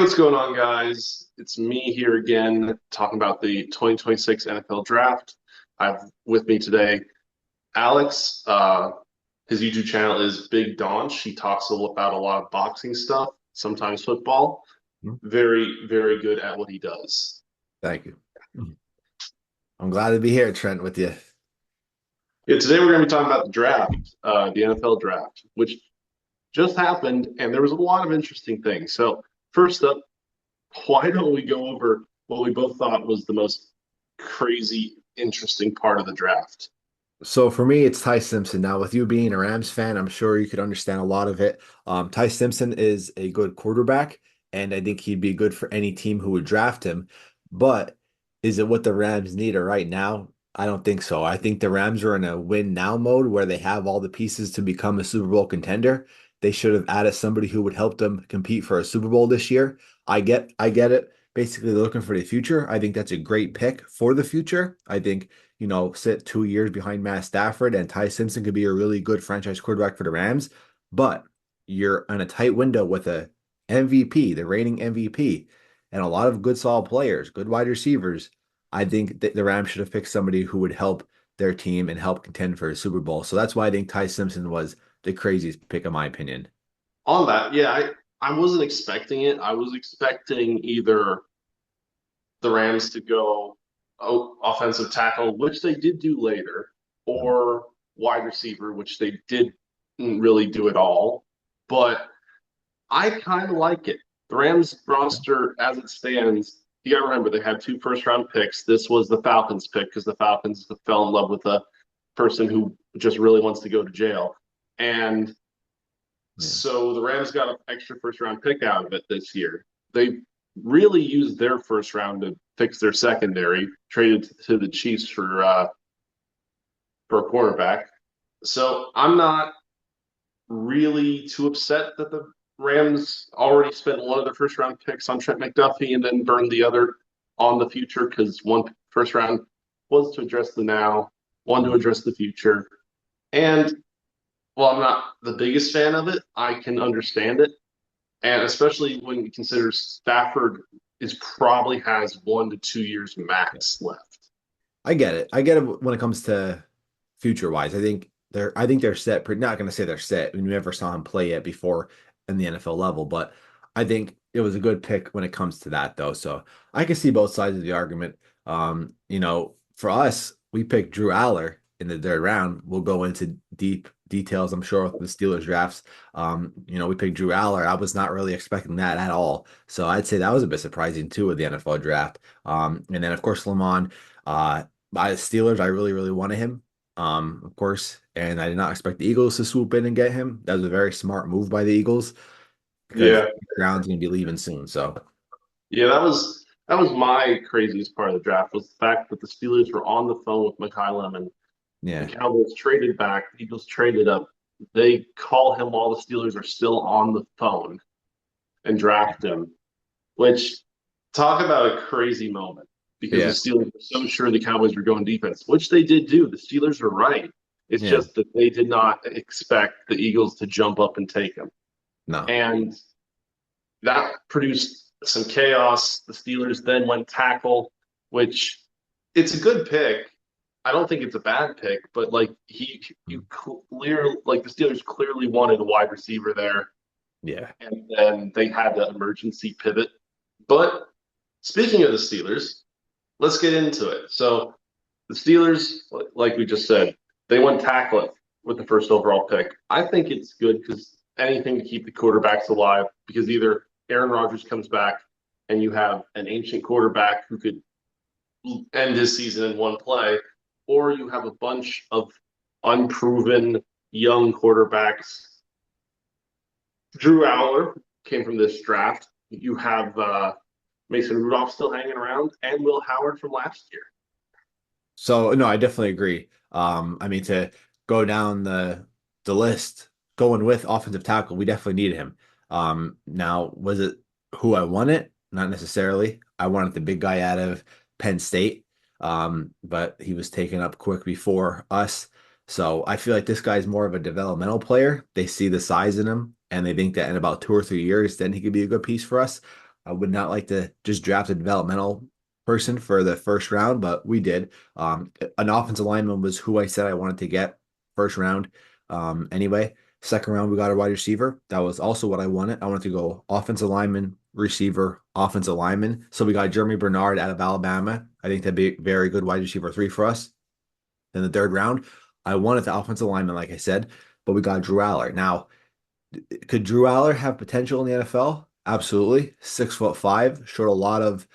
What's going on, guys? It's me here again talking about the 2026 NFL Draft. I've with me today Alex. His YouTube channel is Big Donch. He talks about a lot of boxing stuff, sometimes football. Mhm. Very, very good at what he does. Thank you. I'm glad to be here, Trent, with you. Yeah, today we're going to be talking about the draft, the NFL draft, which just happened, and there was a lot of interesting things. So, first up, why don't we go over what we both thought was the most crazy, interesting part of the draft? So for me, it's Ty Simpson. Now, with you being a Rams fan, I'm sure you could understand a lot of it. Ty Simpson is a good quarterback, and I think he'd be good for any team who would draft him. But is it what the Rams need right now? I don't think so. I think the Rams are in a win now mode where they have all the pieces to become a Super Bowl contender. They should have added somebody who would help them compete for a Super Bowl this year. I get it. Basically, they're looking for the future. I think that's a great pick for the future. I think sit 2 years behind Matt Stafford, and Ty Simpson could be a really good franchise quarterback for the Rams. But you're on a tight window with a MVP, the reigning MVP, and a lot of good solid players, good wide receivers. I think that the Rams should have picked somebody who would help their team and help contend for a Super Bowl. So that's why I think Ty Simpson was the craziest pick, in my opinion. On that, yeah, I wasn't expecting it. I was expecting either the Rams to go offensive tackle, which they did do later, or wide receiver, which they didn't really do at all. But I kind of like it. The Rams roster, as it stands, you got to remember they had two first round picks. This was the Falcons pick because the Falcons fell in love with a person who just really wants to go to jail. And Yeah. so the Rams got an extra first round pick out of it this year. They really used their first round to fix their secondary, traded to the Chiefs for a quarterback. So I'm not really too upset that the Rams already spent one of their first round picks on Trent McDuffie and then burned the other on the future because one first round was to address the now, one to address the future. And while I'm not the biggest fan of it, I can understand it. And especially when you consider Stafford is probably has 1 to 2 years max left. I get it. I get it when it comes to future wise. I think they're set. Not going to say they're set. We never saw him play yet before in the NFL level, but I think it was a good pick when it comes to that though. So I can see both sides of the argument. For us, we picked Drew Aller in the third round. We'll go into deep details, I'm sure, with the Steelers drafts. We picked Drew Aller. I was not really expecting that at all. So I'd say that was a bit surprising too with the NFL draft. And then of course Lamont. By the Steelers, I really, really wanted him, of course, and I did not expect the Eagles to swoop in and get him. That was a very smart move by the Eagles because Yeah, Brown's going to be leaving soon. So, yeah, that was my craziest part of the draft was the fact that the Steelers were on the phone with Mekhi Lemon. The yeah, Cowboys traded back, the Eagles traded up. They call him while the Steelers are still on the phone and draft him, which talk about a crazy moment because the yeah, Steelers were so sure the Cowboys were going defense, which they did do. The Steelers were right. It's yeah, just that they did not expect the Eagles to jump up and take him. no, And that produced some chaos. The Steelers then went tackle, which it's a good pick. I don't think it's a bad pick, but like you clear like the Steelers clearly wanted a wide receiver there, yeah. and then they had the emergency pivot. But speaking of the Steelers, let's get into it. So the Steelers, like we just said, they went tackle with the first overall pick. I think it's good because anything to keep the quarterbacks alive because either Aaron Rodgers comes back and you have an ancient quarterback who could end his season in one play, or you have a bunch of unproven young quarterbacks. Drew Aller came from this draft. You have Mason Rudolph still hanging around, and Will Howard from last year. So no, I definitely agree. I mean, to go down the list, going with offensive tackle, we definitely needed him. Now, was it who I wanted? Not necessarily. I wanted the big guy out of Penn State, but he was taken up quick before us. So I feel like this guy's more of a developmental player. They see the size in him, and they think that in about 2 or 3 years, then he could be a good piece for us. I would not like to just draft a developmental person for the first round, but we did. An offensive lineman was who I said I wanted to get first round. Anyway, second round we got a wide receiver. That was also what I wanted. I wanted to go offensive lineman, receiver, offensive lineman. So we got Jeremy Bernard out of Alabama. I think that'd be a very good wide receiver three for us. In the third round, I wanted the offensive lineman, like I said, but we got Drew Aller. Now, could Drew Aller have potential in the NFL? Absolutely. 6'5", showed a lot of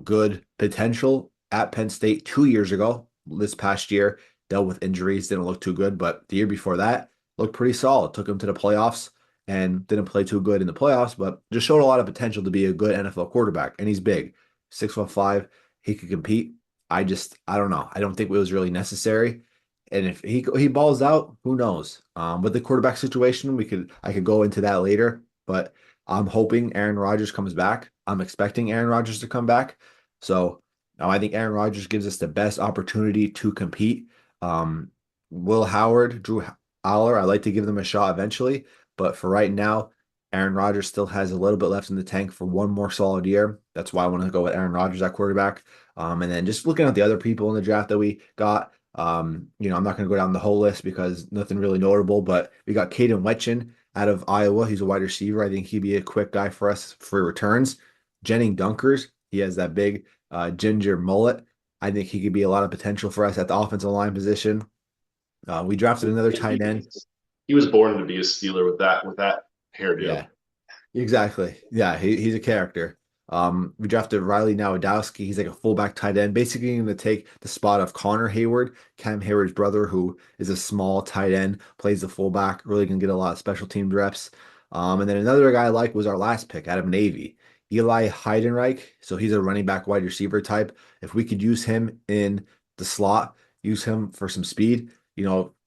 good potential at Penn State 2 years ago. This past year, dealt with injuries, didn't look too good, but the year before that looked pretty solid. Took him to the playoffs and didn't play too good in the playoffs, but just showed a lot of potential to be a good NFL quarterback. And he's big, 6'5". He could compete. I don't know. I don't think it was really necessary. And if he balls out, who knows? With the quarterback situation, I could go into that later, but I'm hoping Aaron Rodgers comes back. I'm expecting Aaron Rodgers to come back. So I think Aaron Rodgers gives us the best opportunity to compete. Um, Will Howard, Drew Aller, I like to give them a shot eventually, but for right now, Aaron Rodgers still has a little bit left in the tank for one more solid year. That's why I want to go with Aaron Rodgers at quarterback. And then just looking at the other people in the draft that we got, I'm not going to go down the whole list because nothing really notable, but we got Caden Wetchen out of Iowa. He's a wide receiver. I think he'd be a quick guy for us for returns. Jennings Dunkers, he has that big ginger mullet. I think he could be a lot of potential for us at the offensive line position. We drafted another tight end. He was born to be a Steeler with that hairdo. Yeah, exactly. Yeah, he's a character. We drafted Riley Nowodowski. He's like a fullback tight end, basically going to take the spot of Connor Hayward, Cam Hayward's brother, who is a small tight end, plays the fullback, really going to get a lot of special team reps. And then another guy I like was our last pick out of Navy, Eli Heidenreich. So he's a running back wide receiver type. If we could use him in the slot, use him for some speed,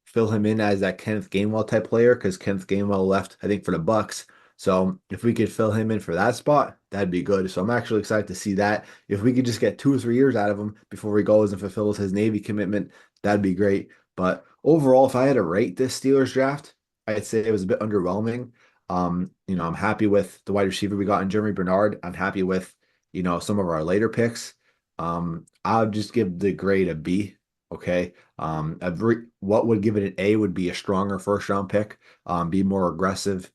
fill him in as that Kenneth Gainwell type player, because Kenneth Gainwell left, I think, for the Bucks. So if we could fill him in for that spot, that'd be good. So I'm actually excited to see that. If we could just get 2 or 3 years out of him before he goes and fulfills his Navy commitment, that'd be great. But overall, if I had to rate this Steelers draft, I'd say it was a bit underwhelming. I'm happy with the wide receiver we got in Jeremy Bernard. I'm happy with, some of our later picks. I'll just give the grade a B. Okay. What would give it an A would be a stronger first round pick, be more aggressive.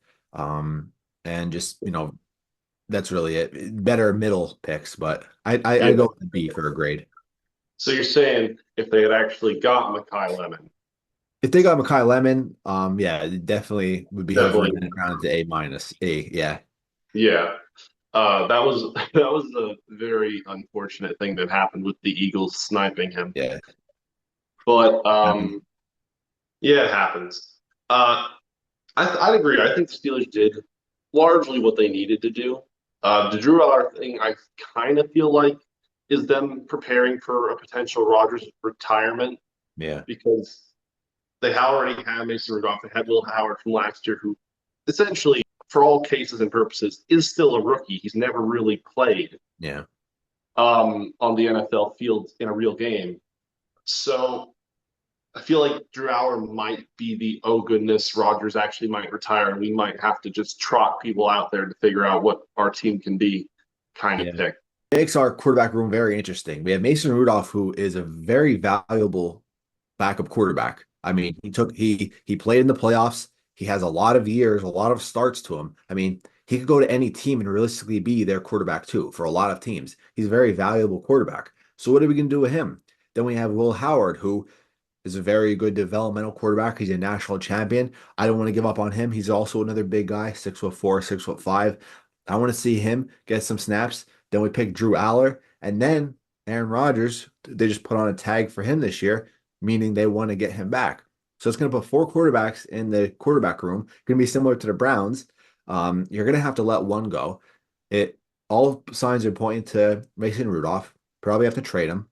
And just, that's really it. Better middle picks, but I Yeah. go with B for a grade. So you're saying if they had actually got Makai Lemon, If they got Makai Lemon, yeah, it definitely would be hovering definitely, around to A minus. A, yeah. yeah. That was that was a very unfortunate thing that happened with the Eagles sniping him. Yeah. But Happens. yeah, it happens. I'd agree. I think the Steelers did largely what they needed to do. The Drew Aller thing, I kind of feel like is them preparing for a potential Rodgers retirement Yeah. because they already have Mason Rudolph. They had Will Howard from last year, who essentially, for all cases and purposes, is still a rookie. He's never really played Yeah. on the NFL field in a real game. So I feel like Drew Aller might be the oh goodness, Rodgers actually might retire, and we might have to just trot people out there to figure out what our team can be kind of Yeah. pick. Makes our quarterback room very interesting. We have Mason Rudolph, who is a very valuable backup quarterback. I mean, he played in the playoffs. He has a lot of years, a lot of starts to him. I mean, he could go to any team and realistically be their quarterback too for a lot of teams. He's a very valuable quarterback. So what are we going to do with him? Then we have Will Howard, who is a very good developmental quarterback. He's a national champion. I don't want to give up on him. He's also another big guy, 6'4", 6'5". I want to see him get some snaps. Then we pick Drew Aller, and then Aaron Rodgers. They just put on a tag for him this year, meaning they want to get him back. So it's going to put 4 quarterbacks in the quarterback room. Going to be similar to the Browns. You're going to have to let one go. It all signs are pointing to Mason Rudolph. Probably have to trade him.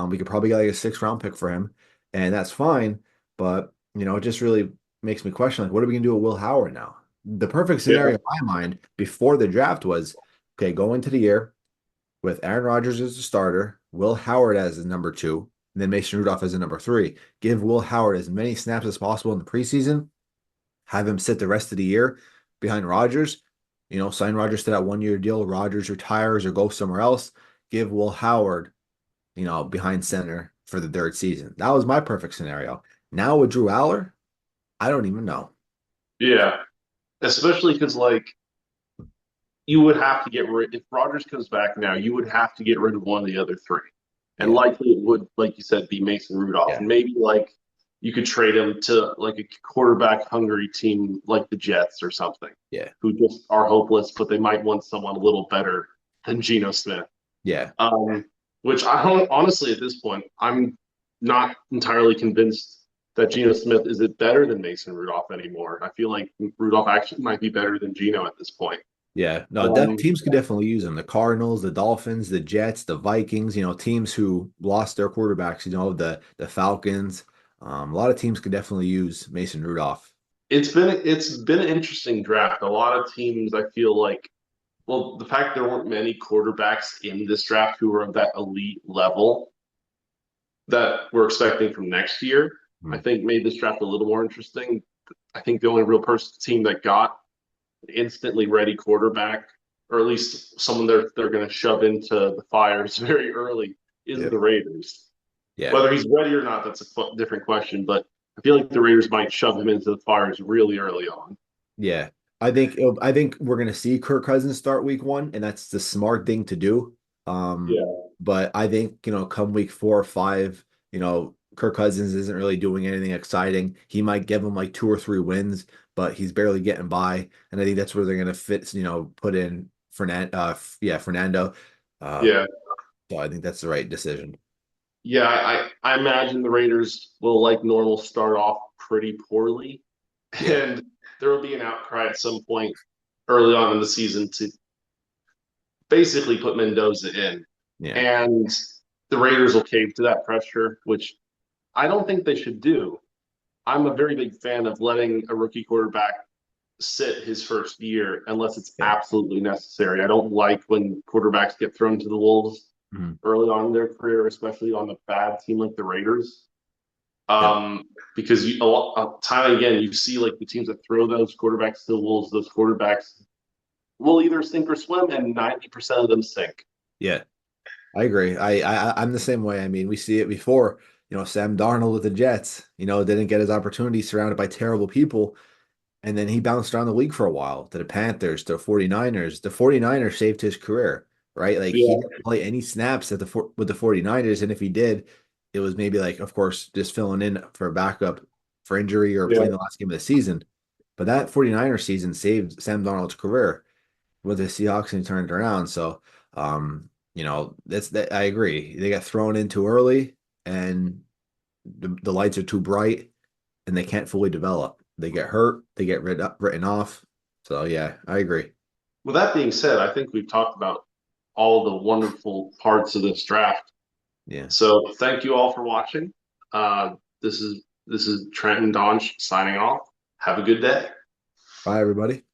We could probably get like a 6th round pick for him, and that's fine. But it just really makes me question, like, what are we gonna do with Will Howard now? The perfect Yeah. scenario in my mind before the draft was, okay, go into the year with Aaron Rodgers as the starter, Will Howard as the number two, and then Mason Rudolph as the number three. Give Will Howard as many snaps as possible in the preseason, have him sit the rest of the year behind Rodgers, Sign Rodgers to that 1 year deal. Rodgers retires or goes somewhere else. Give Will Howard, behind center for the third season. That was my perfect scenario. Now with Drew Aller, I don't even know. Yeah, especially because like you would have to get rid if Rodgers comes back now, you would have to get rid of one of the other three. And Yeah, likely it would, like you said, be Mason Rudolph. yeah, And maybe like you could trade him to like a quarterback hungry team like the Jets or something, yeah, who just are hopeless, but they might want someone a little better than Geno Smith. yeah, Um, which I don't honestly at this point, I'm not entirely convinced that Geno Smith is it better than Mason Rudolph anymore. I feel like Rudolph actually might be better than Geno at this point. yeah. No, Um, teams could definitely use him. The Cardinals, the Dolphins, the Jets, the Vikings, teams who lost their quarterbacks, the Falcons. A lot of teams could definitely use Mason Rudolph. it's been an interesting draft. A lot of teams, I feel like, well, the fact there weren't many quarterbacks in this draft who were of that elite level that we're expecting from next year, I Hmm. think made this draft a little more interesting. I think the only real team that got an instantly ready quarterback, or at least someone they're going to shove into the fires very early, is Yeah, the Raiders. yeah, Whether he's ready or not, that's a different question. But I feel like the Raiders might shove him into the fires really early on. yeah. I think we're gonna see Kirk Cousins start week 1, and that's the smart thing to do. Um, Yeah, but I think, come week 4 or 5, Kirk Cousins isn't really doing anything exciting. He might give him like 2 or 3 wins, but he's barely getting by. And I think that's where they're gonna fit, put in Fernando. Uh, yeah. so I think that's the right decision. Yeah, I imagine the Raiders will, like normal, start off pretty poorly, Yeah, and there will be an outcry at some point early on in the season to basically put Mendoza in, yeah, and the Raiders will cave to that pressure, which I don't think they should do. I'm a very big fan of letting a rookie quarterback sit his first year unless it's yeah. absolutely necessary. I don't like when quarterbacks get thrown to the wolves Mhm. early on in their career, especially on a bad team like the Raiders. Yep. Because time and again, you see like the teams that throw those quarterbacks to the wolves, those quarterbacks will either sink or swim, and 90% of them sink. Yeah. I agree. I'm the same way. I mean, we see it before. Sam Darnold with the Jets, didn't get his opportunity, surrounded by terrible people, and then he bounced around the league for a while to the Panthers, to the 49ers. The 49ers saved his career, right? Like he Yeah, didn't play any snaps with the 49ers, and if he did, it was maybe like, of course, just filling in for a backup for injury or yeah, playing the last game of the season. But that 49ers season saved Sam Darnold's career with the Seahawks and he turned it around. So, that's that. I agree. They got thrown in too early, and the lights are too bright, and they can't fully develop. They get hurt. They get written off. So yeah, I agree. with that being said, I think we've talked about all the wonderful parts of this draft. Yeah. So thank you all for watching. This is Trent and Donch signing off. Have a good day. Bye, everybody.